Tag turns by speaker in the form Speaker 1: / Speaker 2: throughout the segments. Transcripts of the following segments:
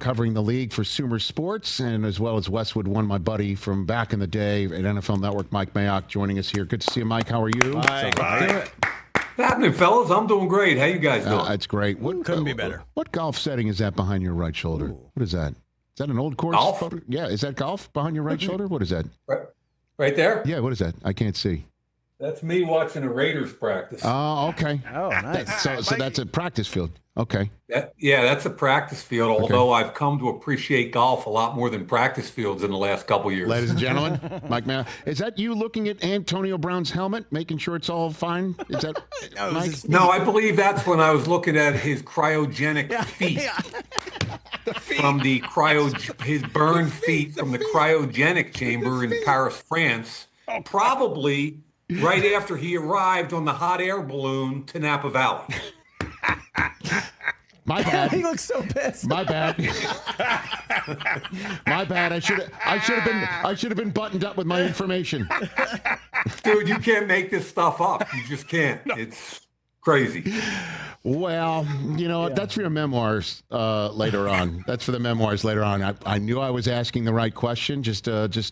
Speaker 1: covering the league for Sumer Sports, and as well as Westwood One, my buddy from back in the day at NFL Network, Mike Mayock, joining us here. Good to see you, Mike. How are you?
Speaker 2: Hi.
Speaker 3: What's happening, fellas? I'm doing great. How you guys doing?
Speaker 1: That's great.
Speaker 2: Couldn't be better.
Speaker 1: What golf setting is that behind your right shoulder? What is that? Is that an old course?
Speaker 3: Golf?
Speaker 1: Photo? Yeah, is that golf behind your right shoulder? What is that?
Speaker 3: Right there?
Speaker 1: Yeah, what is that? I can't see.
Speaker 3: That's me watching a Raiders practice.
Speaker 1: Oh, okay.
Speaker 2: Oh, nice.
Speaker 1: So that's a practice field. Okay.
Speaker 3: That's a practice field, although I've come to appreciate golf a lot more than practice fields in the last couple years.
Speaker 1: Ladies and gentlemen, Mike Mayock. Is that you looking at Antonio Brown's helmet, making sure it's all fine? Is that Mike?
Speaker 3: No, I believe that's when I was looking at his cryogenic feet. From his burned feet from the cryogenic chamber in Paris, France, probably right after he arrived on the hot air balloon to Napa Valley.
Speaker 1: My bad.
Speaker 2: He looks so pissed.
Speaker 1: My bad. My bad. I should have been buttoned up with my information.
Speaker 3: Dude, you can't make this stuff up. You just can't. It's crazy.
Speaker 1: Well, that's for your memoirs later on. That's for the memoirs later on. I knew I was asking the right question, just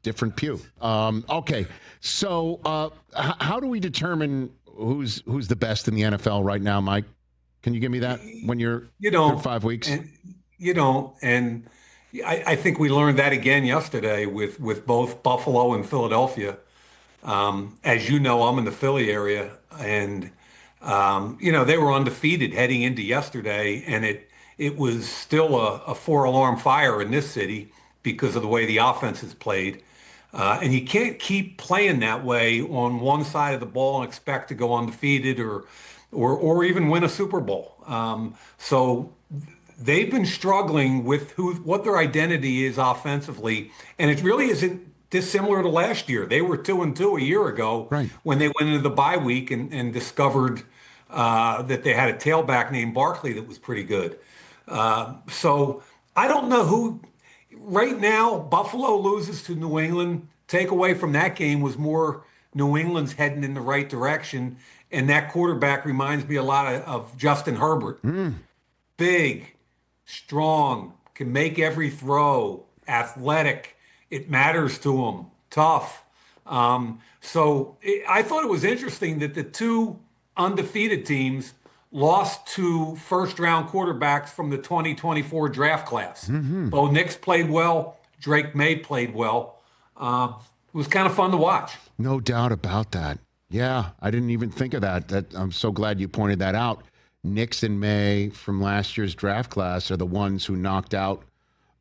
Speaker 1: different pew. Okay, so how do we determine who's the best in the NFL right now, Mike? Can you give me that when you're through 5 weeks?
Speaker 3: And I think we learned that again yesterday with both Buffalo and Philadelphia. As you know, I'm in the Philly area, and they were undefeated heading into yesterday, and it was still a four-alarm fire in this city because of the way the offense is played. And you can't keep playing that way on one side of the ball and expect to go undefeated or even win a Super Bowl. So they've been struggling with what their identity is offensively, and it really isn't dissimilar to last year. They were 2-2 a year ago when they went into the bye week and discovered that they had a tailback named Barkley that was pretty good. So I don't know who. Right now, Buffalo loses to New England. Takeaway from that game was more New England's heading in the right direction, and that quarterback reminds me a lot of Justin Herbert. Big, strong, can make every throw, athletic. It matters to him, tough. So I thought it was interesting that the two undefeated teams lost to first-round quarterbacks from the 2024 draft class. Bo Nix played well. Drake Maye played well. It was kind of fun to watch.
Speaker 1: No doubt about that. Yeah, I didn't even think of that. I'm so glad you pointed that out. Nix and Maye from last year's draft class are the ones who knocked out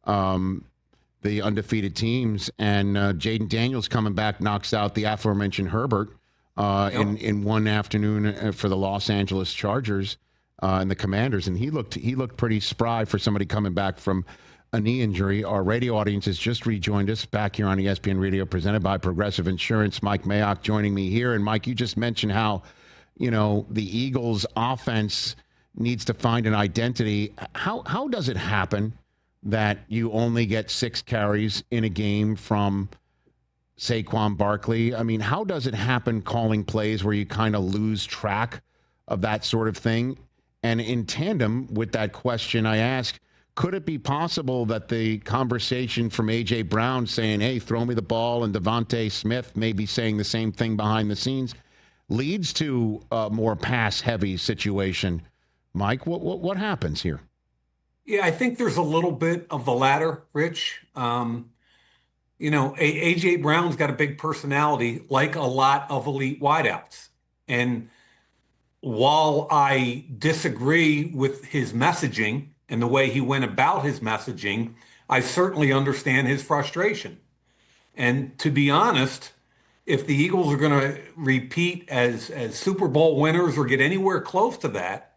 Speaker 1: the undefeated teams. And Jaden Daniels coming back knocks out the aforementioned Herbert in one afternoon for the Los Angeles Chargers and the Commanders. And he looked pretty spry for somebody coming back from a knee injury. Our radio audience has just rejoined us back here on ESPN Radio, presented by Progressive Insurance. Mike Mayock joining me here. And Mike, you just mentioned how, the Eagles offense needs to find an identity. How does it happen that you only get 6 carries in a game from Saquon Barkley? I mean, how does it happen calling plays where you kind of lose track of that sort of thing? And in tandem with that question, I ask, could it be possible that the conversation from A.J. Brown saying, hey, throw me the ball, and Devontae Smith maybe saying the same thing behind the scenes leads to a more pass-heavy situation? Mike, what happens here?
Speaker 3: Yeah, I think there's a little bit of the latter, Rich. A.J. Brown's got a big personality, like a lot of elite wideouts. And while I disagree with his messaging and the way he went about his messaging, I certainly understand his frustration. And to be honest, if the Eagles are going to repeat as Super Bowl winners or get anywhere close to that,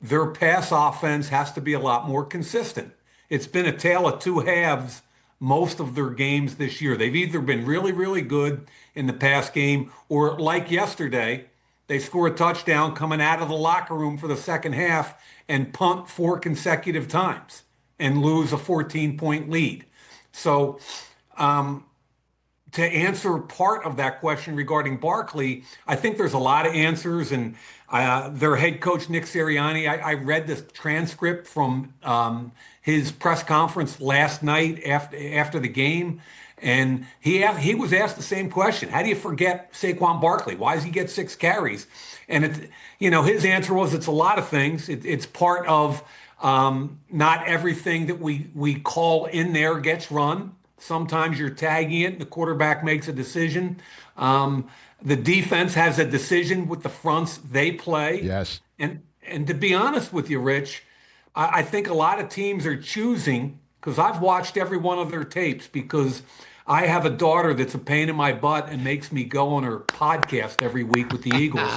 Speaker 3: their pass offense has to be a lot more consistent. It's been a tale of two halves most of their games this year. They've either been really, really good in the pass game, or like yesterday, they score a touchdown coming out of the locker room for the second half and punt 4 consecutive times and lose a 14-point lead. So to answer part of that question regarding Barkley, I think there's a lot of answers. And their head coach, Nick Sirianni, I read the transcript from his press conference last night after the game. And he was asked the same question. How do you forget Saquon Barkley? Why does he get 6 carries? And his answer was, it's a lot of things. It's part of not everything that we call in there gets run. Sometimes you're tagging it, and the quarterback makes a decision. The defense has a decision with the fronts they play.
Speaker 1: Yes.
Speaker 3: And to be honest with you, Rich, I think a lot of teams are choosing, because I've watched every one of their tapes, because I have a daughter that's a pain in my butt and makes me go on her podcast every week with the Eagles.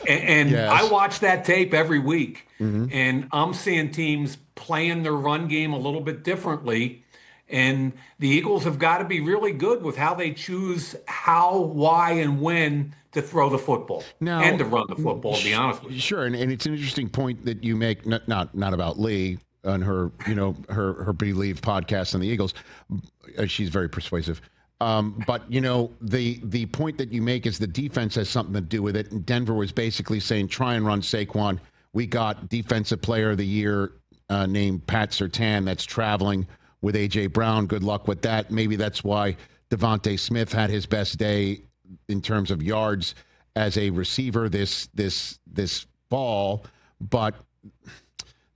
Speaker 3: And
Speaker 1: Yes.
Speaker 3: I watch that tape every week, and I'm seeing teams playing their run game a little bit differently. And the Eagles have got to be really good with how they choose how, why, and when to throw the football and to run the football, to be honest with you.
Speaker 1: Sure, and it's an interesting point that you make, not about Lee on her, her Believe podcast on the Eagles. She's very persuasive. But, the point that you make is the defense has something to do with it. And Denver was basically saying, try and run Saquon. We got Defensive Player of the Year named Pat Surtain that's traveling with A.J. Brown. Good luck with that. Maybe that's why Devontae Smith had his best day in terms of yards as a receiver this fall. But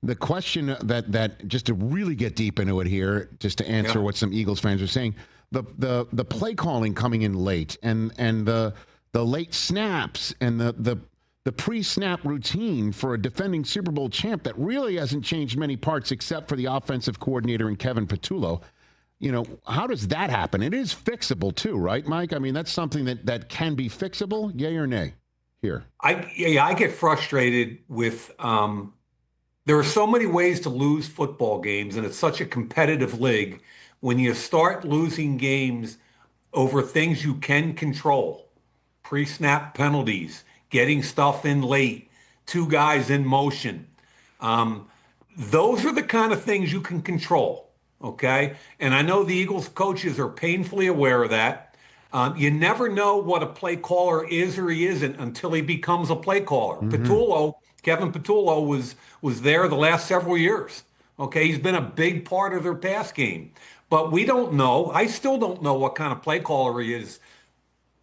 Speaker 1: the question that just to really get deep into it here, just to answer what some Eagles fans are saying, the play calling coming in late and the late snaps and the pre-snap routine for a defending Super Bowl champ that really hasn't changed many parts except for the offensive coordinator and Kevin Patullo. How does that happen? It is fixable too, right, Mike? I mean, that's something that can be fixable, yay or nay here?
Speaker 3: I get frustrated with there are so many ways to lose football games, and it's such a competitive league. When you start losing games over things you can control, pre-snap penalties, getting stuff in late, 2 guys in motion. Those are the kind of things you can control, okay? And I know the Eagles coaches are painfully aware of that. You never know what a play caller is or he isn't until he becomes a play caller. Kevin Patullo was there the last several years, okay? He's been a big part of their pass game. But we don't know. I still don't know what kind of play caller he is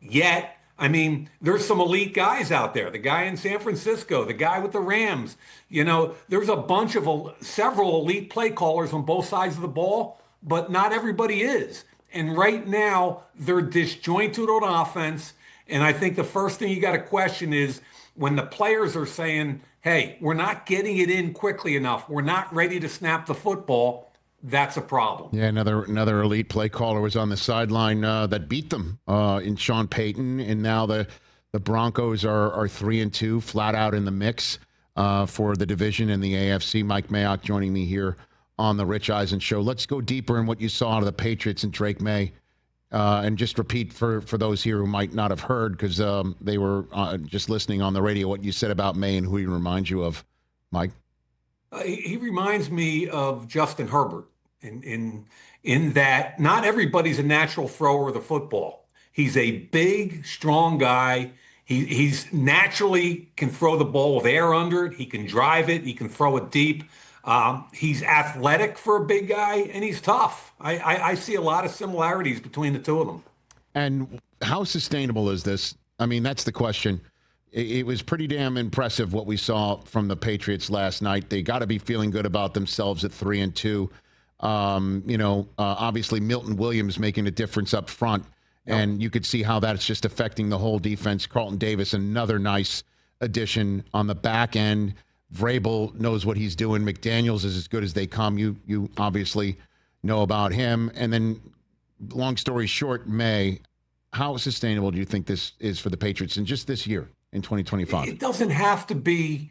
Speaker 3: yet. I mean, there's some elite guys out there. The guy in San Francisco, the guy with the Rams. There's a bunch of several elite play callers on both sides of the ball, but not everybody is. And right now, they're disjointed on offense. And I think the first thing you got to question is when the players are saying, hey, we're not getting it in quickly enough, we're not ready to snap the football, that's a problem.
Speaker 1: Yeah, another elite play caller was on the sideline that beat them in Sean Payton, and now the Broncos are 3-2, flat out in the mix for the division in the AFC. Mike Mayock joining me here on the Rich Eisen Show. Let's go deeper in what you saw out of the Patriots and Drake Maye, and just repeat for those here who might not have heard because they were just listening on the radio what you said about Maye and who he reminds you of, Mike.
Speaker 3: He reminds me of Justin Herbert in that not everybody's a natural thrower of the football. He's a big, strong guy. He's naturally can throw the ball with air under it. He can drive it. He can throw it deep. He's athletic for a big guy, and he's tough. I see a lot of similarities between the two of them.
Speaker 1: And how sustainable is this? I mean, that's the question. It was pretty damn impressive what we saw from the Patriots last night. They got to be feeling good about themselves at 3-2. Obviously Milton Williams making a difference up front, and you could see how that's just affecting the whole defense. Carlton Davis, another nice addition on the back end. Vrabel knows what he's doing. McDaniels is as good as they come. You obviously know about him. And then, long story short, May, how sustainable do you think this is for the Patriots in just this year? In 2025,
Speaker 3: it doesn't have to be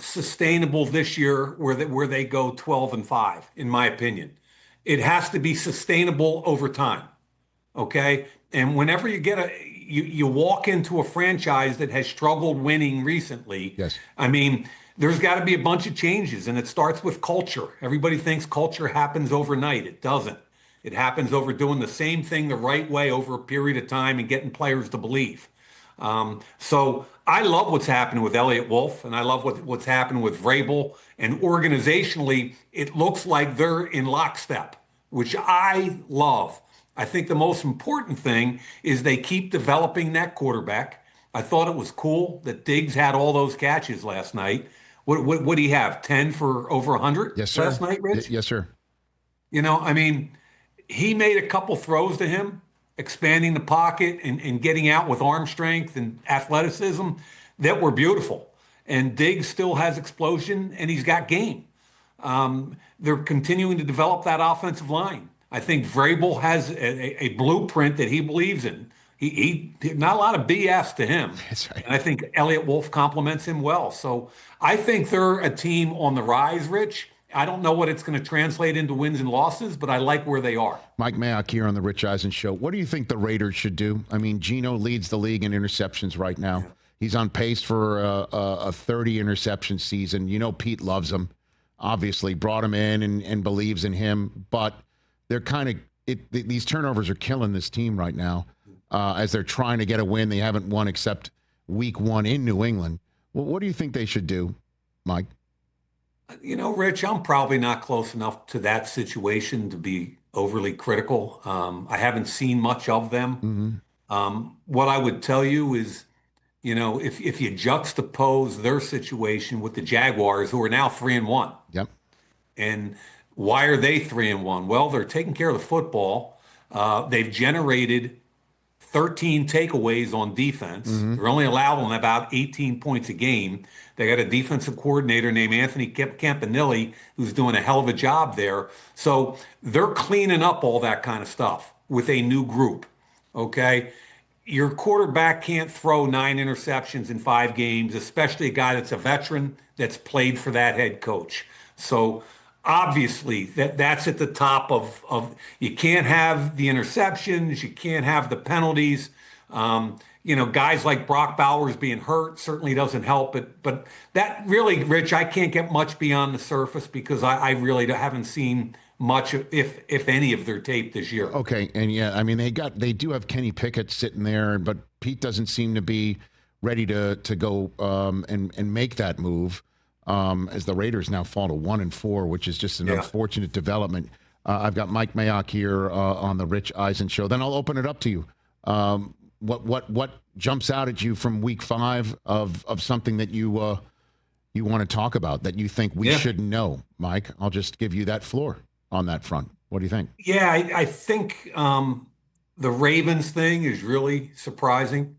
Speaker 3: sustainable this year where they go 12-5, in my opinion. It has to be sustainable over time. Okay. And whenever you walk into a franchise that has struggled winning recently,
Speaker 1: yes.
Speaker 3: I mean, there's got to be a bunch of changes, and it starts with culture. Everybody thinks culture happens overnight. It doesn't. It happens over doing the same thing the right way over a period of time and getting players to believe. So I love what's happening with Elliott Wolf, and I love what's happening with Vrabel. And organizationally, it looks like they're in lockstep, which I love. I think the most important thing is they keep developing that quarterback. I thought it was cool that Diggs had all those catches last night. What do you have? 10 for over 100
Speaker 1: Yes, sir.
Speaker 3: last night, Rich?
Speaker 1: Yes, sir.
Speaker 3: You know, I mean, he made a couple throws to him, expanding the pocket and getting out with arm strength and athleticism that were beautiful. And Diggs still has explosion, and he's got game. They're continuing to develop that offensive line. I think Vrabel has a blueprint that he believes in. He not a lot of BS to him.
Speaker 1: That's right.
Speaker 3: And I think Elliott Wolf complements him well. So I think they're a team on the rise, Rich. I don't know what it's going to translate into wins and losses, but I like where they are.
Speaker 1: Mike Mayock here on the Rich Eisen Show. What do you think the Raiders should do? I mean, Geno leads the league in interceptions right now. Yeah. He's on pace for a 30 interception season. You know, Pete loves him. Obviously, brought him in and believes in him. But they're these turnovers are killing this team right now as they're trying to get a win. They haven't won except week 1 in New England. Well, what do you think they should do, Mike?
Speaker 3: You know, Rich, I'm probably not close enough to that situation to be overly critical. I haven't seen much of them. Mm-hmm. What I would tell you is, you know, if you juxtapose their situation with the Jaguars, who are now 3-1.
Speaker 1: Yep.
Speaker 3: And why are they 3-1? Well, they're taking care of the football. They've generated 13 takeaways on defense. Mm-hmm. They're only allowing about 18 points a game. They got a defensive coordinator named Anthony Campanelli who's doing a hell of a job there. So they're cleaning up all that kind of stuff with a new group, okay? Your quarterback can't throw 9 interceptions in 5 games, especially a guy that's a veteran that's played for that head coach. So obviously, that's at the top of you can't have the interceptions, you can't have the penalties. You know, guys like Brock Bowers being hurt certainly doesn't help it. But that really, Rich, I can't get much beyond the surface because I really haven't seen much, if any, of their tape this year.
Speaker 1: Okay, and yeah, I mean they do have Kenny Pickett sitting there, but Pete doesn't seem to be ready to go and make that move. As the Raiders now fall to 1-4, which is just an unfortunate development. I've got Mike Mayock here on the Rich Eisen Show. Then I'll open it up to you. What jumps out at you from Week 5 of something that you want to talk about that you think we should know, Mike? I'll just give you that floor on that front. What do you think?
Speaker 3: Yeah, I think the Ravens thing is really surprising.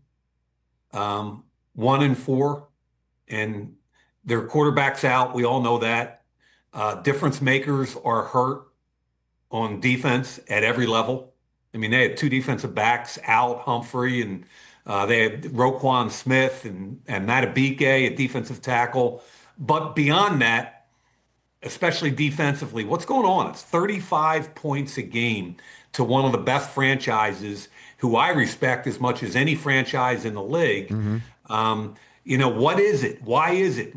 Speaker 3: 1-4, and their quarterback's out. We all know that. Difference makers are hurt on defense at every level. I mean, they had 2 defensive backs out, Humphrey, and they had Roquan Smith and Matabike, a defensive tackle. But beyond that, especially defensively, what's going on? It's 35 points a game to one of the best franchises who I respect as much as any franchise in the league. Mm-hmm. You know, what is it? Why is it?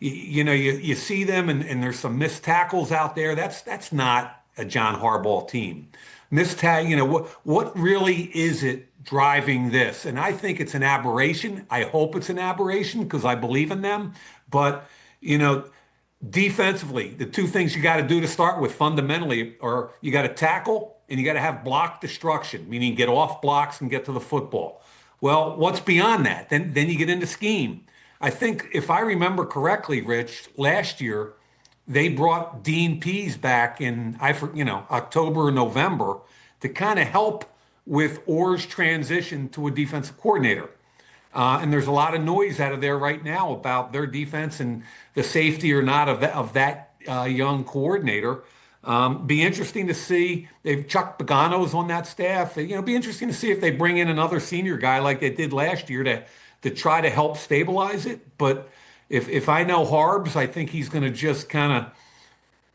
Speaker 3: You see them and there's some missed tackles out there. That's not a John Harbaugh team. What really is it driving this? And I think it's an aberration. I hope it's an aberration because I believe in them. But, you know, defensively, the 2 things you got to do to start with fundamentally are you got to tackle and you got to have block destruction, meaning get off blocks and get to the football. Well, what's beyond that? Then you get into scheme. I think if I remember correctly, Rich, last year they brought Dean Pease back in October or November to kind of help with Orr's transition to a defensive coordinator. And there's a lot of noise out of there right now about their defense and the safety or not of that young coordinator. Be interesting to see. Chuck Pagano's on that staff. You know, be interesting to see if they bring in another senior guy like they did last year to try to help stabilize it. But if I know Harbs, I think he's going to just kind of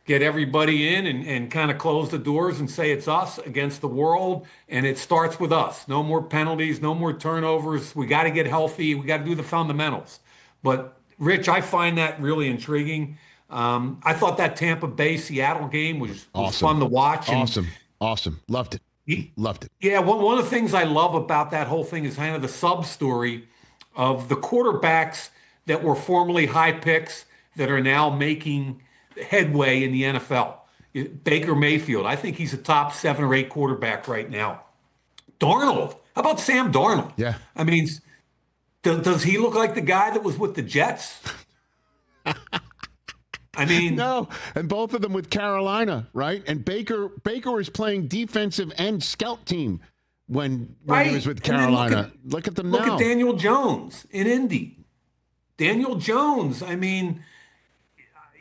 Speaker 3: get everybody in and kind of close the doors and say it's us against the world. And it starts with us. No more penalties, no more turnovers. We got to get healthy. We got to do the fundamentals. But Rich, I find that really intriguing. I thought that Tampa Bay Seattle game was
Speaker 1: awesome.
Speaker 3: fun to watch. And,
Speaker 1: awesome. Awesome. Loved it. Loved it.
Speaker 3: Yeah, one of the things I love about that whole thing is kind of the sub story of the quarterbacks that were formerly high picks that are now making headway in the NFL. Baker Mayfield, I think he's a top 7 or 8 quarterback right now. Darnold, how about Sam Darnold?
Speaker 1: Yeah.
Speaker 3: I mean, does he look like the guy that was with the Jets? I mean,
Speaker 1: No, and both of them with Carolina, right? And Baker was playing defensive end scout team when
Speaker 3: right.
Speaker 1: he was with
Speaker 3: And then
Speaker 1: Carolina. Look at them
Speaker 3: look
Speaker 1: now.
Speaker 3: at Daniel Jones in Indy. Daniel Jones, I mean,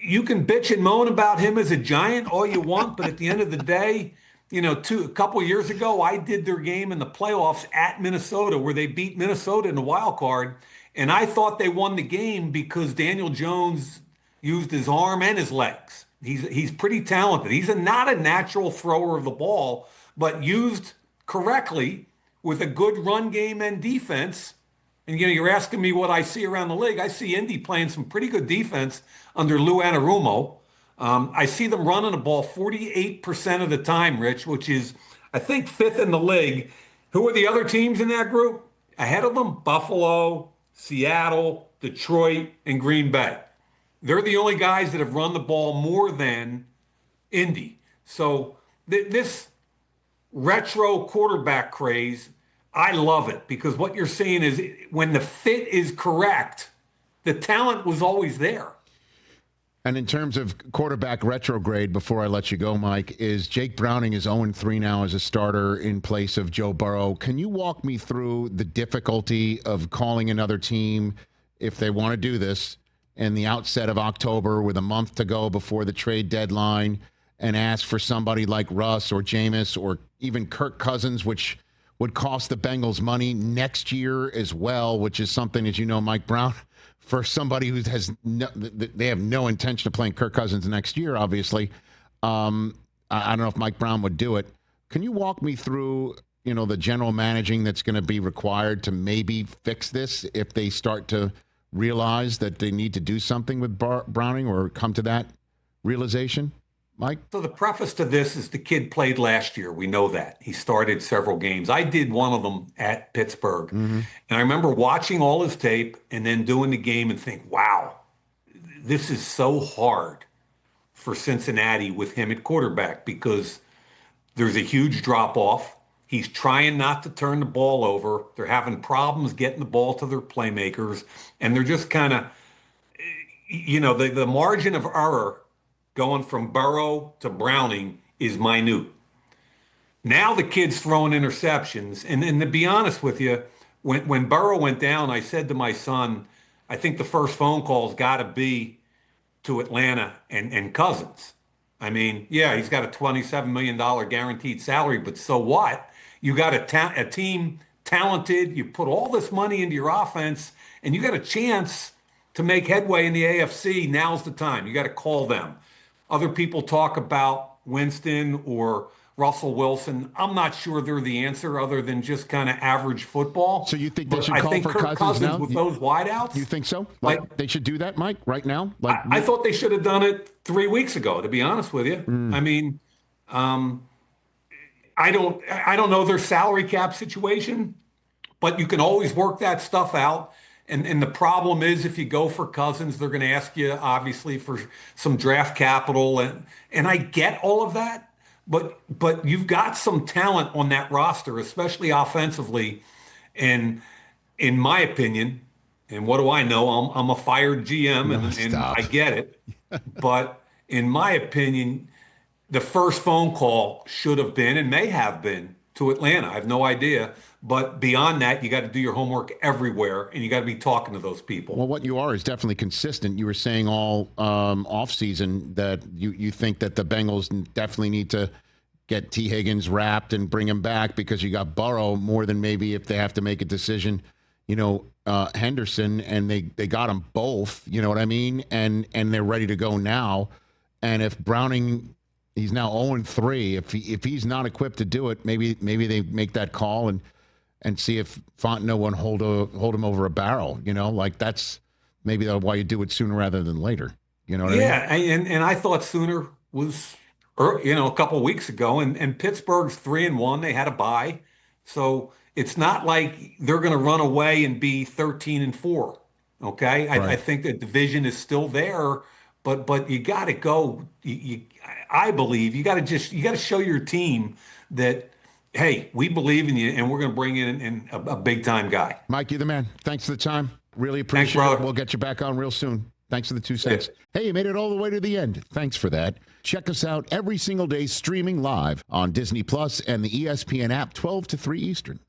Speaker 3: you can bitch and moan about him as a Giant all you want, but at the end of the day, you know, a couple of years ago, I did their game in the playoffs at Minnesota where they beat Minnesota in the wild card, and I thought they won the game because Daniel Jones used his arm and his legs. He's pretty talented. He's not a natural thrower of the ball, but used correctly with a good run game and defense. And you know, you're asking me what I see around the league. I see Indy playing some pretty good defense under Lou Anarumo. I see them running the ball 48% of the time, Rich, which is, I think, 5th in the league. Who are the other teams in that group? Ahead of them, Buffalo, Seattle, Detroit, and Green Bay. They're the only guys that have run the ball more than Indy. So this retro quarterback craze, I love it because what you're seeing is when the fit is correct, the talent was always there.
Speaker 1: And in terms of quarterback retrograde, before I let you go, Mike, is Jake Browning is 0-3 now as a starter in place of Joe Burrow. Can you walk me through the difficulty of calling another team if they want to do this in the outset of October with a month to go before the trade deadline and ask for somebody like Russ or Jameis or even Kirk Cousins, which would cost the Bengals money next year as well, which is something, as you know, Mike Brown, for somebody who has they have no intention of playing Kirk Cousins next year, obviously. I don't know if Mike Brown would do it. Can you walk me through, you know, the general managing that's going to be required to maybe fix this if they start to realize that they need to do something with Browning or come to that realization? Mike?
Speaker 3: So the preface to this is the kid played last year. We know that. He started several games. I did one of them at Pittsburgh. Mm-hmm. And I remember watching all his tape and then doing the game and think, wow, this is so hard for Cincinnati with him at quarterback because there's a huge drop-off. He's trying not to turn the ball over. They're having problems getting the ball to their playmakers. And they're just kind of, you know, the margin of error going from Burrow to Browning is minute. Now the kid's throwing interceptions. And to be honest with you, when Burrow went down, I said to my son, I think the first phone call's got to be to Atlanta and Cousins. I mean, yeah, he's got a $27 million guaranteed salary, but so what? You got a team talented, you put all this money into your offense, and you got a chance to make headway in the AFC. Now's the time. You got to call them. Other people talk about Winston or Russell Wilson. I'm not sure they're the answer other than just kind of average football.
Speaker 1: So you think they should call for
Speaker 3: Kirk
Speaker 1: Cousins now?
Speaker 3: With those wideouts?
Speaker 1: You think so? Like they should do that, Mike, right now? Like
Speaker 3: I thought they should have done it 3 weeks ago, to be honest with you. I mean, I don't know their salary cap situation, but you can always work that stuff out. And the problem is if you go for Cousins, they're going to ask you, obviously, for some draft capital. And I get all of that. But you've got some talent on that roster, especially offensively. And in my opinion, and what do I know? I'm a fired GM, and I get it. But in my opinion, the first phone call should have been and may have been to Atlanta. I have no idea. But beyond that, you got to do your homework everywhere, and you got to be talking to those people.
Speaker 1: Well, what you are is definitely consistent. You were saying all offseason that you think that the Bengals definitely need to get T. Higgins wrapped and bring him back because you got Burrow more than maybe if they have to make a decision, you know, Henderson, and they got them both, you know what I mean? And they're ready to go now. And if Browning, he's now 0-3, if he's not equipped to do it, maybe they make that call and see if Fontenot won't hold him over a barrel, you know, like that's maybe why you do it sooner rather than later. You know what I mean?
Speaker 3: Yeah, and I thought sooner was a couple of weeks ago, and Pittsburgh's 3-1. They had a bye, so it's not like they're going to run away and be 13-4. Okay, I
Speaker 1: Right.
Speaker 3: think the division is still there, but you got to go. I believe you got to show your team that, hey, we believe in you, and we're going to bring in a big time guy.
Speaker 1: Mike, you're the man. Thanks for the time. Really
Speaker 3: Thanks,
Speaker 1: appreciate it.
Speaker 3: brother.
Speaker 1: We'll get you back on real soon. Thanks for the 2 cents.
Speaker 3: Yeah.
Speaker 1: Hey, you made it all the way to the end. Thanks for that. Check us out every single day streaming live on Disney Plus and the ESPN app 12 to 3 Eastern.